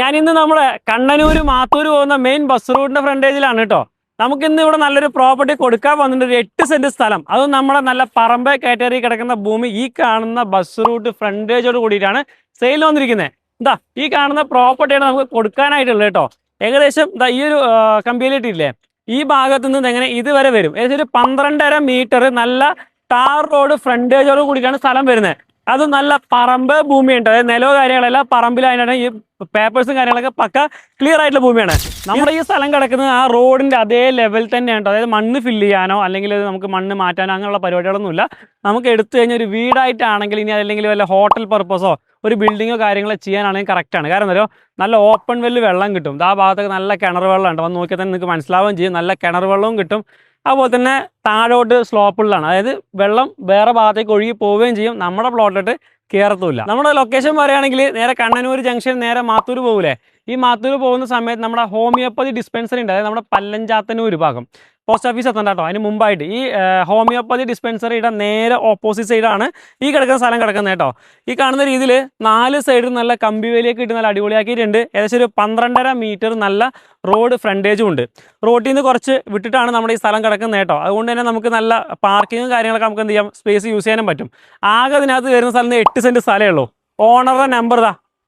ഞാനിന്ന് നമ്മുടെ കണ്ണനൂര് മാത്തൂര് പോകുന്ന മെയിൻ ബസ് റൂട്ടിന്റെ ഫ്രണ്ടേജിലാണ് കേട്ടോ. നമുക്കിന്ന് ഇവിടെ നല്ലൊരു പ്രോപ്പർട്ടി കൊടുക്കാൻ വന്നിട്ടുണ്ട്. ഒരു 8 സെന്റ് സ്ഥലം, അതും നമ്മുടെ നല്ല പറമ്പ് കയറ്റേറി കിടക്കുന്ന ഭൂമി. ഈ കാണുന്ന ബസ് റൂട്ട് ഫ്രണ്ടേജോട് കൂടിയിട്ടാണ് സെയിൽ വന്നിരിക്കുന്നത്. എന്താ ഈ കാണുന്ന പ്രോപ്പർട്ടിയാണ് നമുക്ക് കൊടുക്കാനായിട്ടുള്ളത് കേട്ടോ. ഏകദേശം ഈ ഒരു കമ്പിയിലിട്ട് ഇല്ലേ, ഈ ഭാഗത്ത് നിന്ന് എങ്ങനെ ഇതുവരെ വരും. ഏകദേശം ഒരു 12.5 മീറ്റർ നല്ല ടാർ റോഡ് ഫ്രണ്ടേജോട് കൂടിയിട്ടാണ് സ്ഥലം വരുന്നത്. അത് നല്ല പറമ്പ് ഭൂമിയുണ്ട്. അതായത് നിലവ് കാര്യങ്ങളെല്ലാം പറമ്പിലായിട്ടാണ്. ഈ പേപ്പേഴ്സും കാര്യങ്ങളൊക്കെ പക്ക ക്ലിയർ ആയിട്ടുള്ള ഭൂമിയാണ്. നമ്മുടെ ഈ സ്ഥലം കിടക്കുന്നത് ആ റോഡിന്റെ അതേ ലെവൽ തന്നെയാണ്. അതായത് മണ്ണ് ഫില്ല് ചെയ്യാനോ അല്ലെങ്കിൽ നമുക്ക് മണ്ണ് മാറ്റാനോ അങ്ങനെയുള്ള പരിപാടികളൊന്നുമില്ല. നമുക്ക് എടുത്തു കഴിഞ്ഞാൽ ഒരു വീടായിട്ടാണെങ്കിൽ, ഇനി അല്ലെങ്കിൽ വല്ല ഹോട്ടൽ പർപ്പസോ ഒരു ബിൽഡിങ്ങോ കാര്യങ്ങളോ ചെയ്യാനാണെങ്കിൽ കറക്റ്റാണ്. കാരണം എന്താ, നല്ല ഓപ്പൺ വെല്ല് വെള്ളം കിട്ടും. ആ ഭാഗത്തൊക്കെ നല്ല കിണർ വെള്ളം ഉണ്ട്. വന്ന് നോക്കിയാൽ തന്നെ നിങ്ങൾക്ക് മനസ്സിലാവുകയും ചെയ്യും. നല്ല കിണർ വെള്ളവും കിട്ടും. അതുപോലെ തന്നെ താഴോട്ട് സ്ലോപ്പുള്ളതാണ്. അതായത് വെള്ളം വേറെ ഭാഗത്തേക്ക് ഒഴുകി പോവുകയും ചെയ്യും. നമ്മുടെ പ്ലോട്ടിലോട്ട് കയറത്തുമില്ല. നമ്മുടെ ലൊക്കേഷൻ പറയുകയാണെങ്കിൽ നേരെ കണ്ണനൂർ ജംഗ്ഷൻ നേരെ മാത്തൂർ പോകൂലേ, ഈ മാത്തൂർ പോകുന്ന സമയത്ത് നമ്മുടെ ഹോമിയോപ്പതി ഡിസ്പെൻസറി ഉണ്ട്. അതായത് നമ്മുടെ പല്ലഞ്ചാത്തന്നൂർ ഭാഗം പോസ്റ്റ് ഓഫീസ് എത്തണ്ട കേട്ടോ. അതിന് മുമ്പായിട്ട് ഈ ഹോമിയോപ്പതി ഡിസ്പെൻസറിയുടെ നേരെ ഓപ്പോസിറ്റ് സൈഡാണ് ഈ കിടക്കുന്ന സ്ഥലം കിടക്കുന്നത് കേട്ടോ. ഈ കാണുന്ന രീതിയിൽ 4 സൈഡിൽ നല്ല കമ്പിവേലിയൊക്കെ ഇട്ട് നല്ല അടിപൊളിയാക്കിയിട്ടുണ്ട്. ഏകദേശം ഒരു 12.5 മീറ്റർ നല്ല റോഡ് ഫ്രണ്ടേജും ഉണ്ട്. റോഡിൽ നിന്ന് കുറച്ച് വിട്ടിട്ടാണ് നമ്മുടെ ഈ സ്ഥലം കിടക്കുന്നത് കേട്ടോ. അതുകൊണ്ട് തന്നെ നമുക്ക് നല്ല പാർക്കിങ്ങും കാര്യങ്ങളൊക്കെ നമുക്ക് എന്ത് ചെയ്യാം, സ്പേസ് യൂസ് ചെയ്യാനും പറ്റും. ആകെ അതിനകത്ത് വരുന്ന സ്ഥലത്ത് 8 സെന്റ് സ്ഥലമേ ഉള്ളൂ. ഓണറുടെ നമ്പർ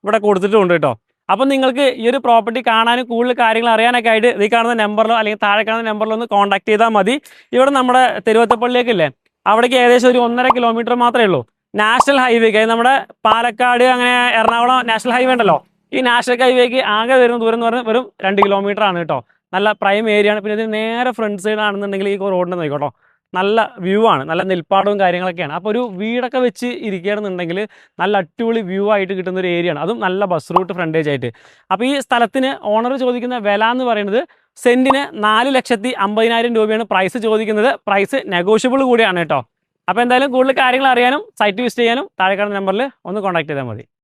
ഇവിടെ കൊടുത്തിട്ടുണ്ട് കേട്ടോ. അപ്പം നിങ്ങൾക്ക് ഈ ഒരു പ്രോപ്പർട്ടി കാണാനും കൂടുതൽ കാര്യങ്ങൾ അറിയാനൊക്കെ ആയിട്ട് ഈ കാണുന്ന നമ്പറിലോ അല്ലെങ്കിൽ താഴെ കാണുന്ന നമ്പറിലോ ഒന്ന് കോൺടാക്ട് ചെയ്താൽ മതി. ഇവിടെ നമ്മുടെ തിരുവത്തപ്പള്ളിലേക്കില്ലേ, അവിടേക്ക് ഏകദേശം ഒരു 1.5 കിലോമീറ്റർ മാത്രമേ ഉള്ളൂ. നാഷണൽ ഹൈവേക്ക്, നമ്മുടെ പാലക്കാട് അങ്ങനെ എറണാകുളം നാഷണൽ ഹൈവേ ഉണ്ടല്ലോ, ഈ നാഷണൽ ഹൈവേക്ക് ആകെ വരുന്ന ദൂരം എന്ന് പറഞ്ഞാൽ വെറും 2 കിലോമീറ്റർ ആണ് കേട്ടോ. നല്ല പ്രൈം ഏരിയ ആണ്. പിന്നെ ഇതിന് നേരെ ഫ്രണ്ട് സൈഡ് ആണെന്നുണ്ടെങ്കിൽ ഈ റോഡിൻ്റെ നോക്കിക്കോട്ടോ, നല്ല വ്യൂ ആണ്, നല്ല നെൽപ്പാടവും കാര്യങ്ങളൊക്കെയാണ്. അപ്പോൾ ഒരു വീടൊക്കെ വെച്ച് ഇരിക്കുകയാണെന്നുണ്ടെങ്കിൽ നല്ല അടിപൊളി വ്യൂ ആയിട്ട് കിട്ടുന്ന ഒരു ഏരിയ ആണ്. അതും നല്ല ബസ് റൂട്ട് ഫ്രണ്ടേജ് ആയിട്ട്. അപ്പോൾ ഈ സ്ഥലത്തിന് ഓണർ ചോദിക്കുന്ന വില എന്ന് പറയുന്നത് സെന്റിന് 4,50,000 രൂപയാണ് പ്രൈസ് ചോദിക്കുന്നത്. പ്രൈസ് നെഗോഷ്യബിൾ കൂടിയാണ് കേട്ടോ. അപ്പോൾ എന്തായാലും കൂടുതൽ കാര്യങ്ങൾ അറിയാനും സൈറ്റ് വിസിറ്റ് ചെയ്യാനും താഴെ കാണുന്ന നമ്പറിൽ ഒന്ന് കോൺടാക്ട് ചെയ്താൽ മതി.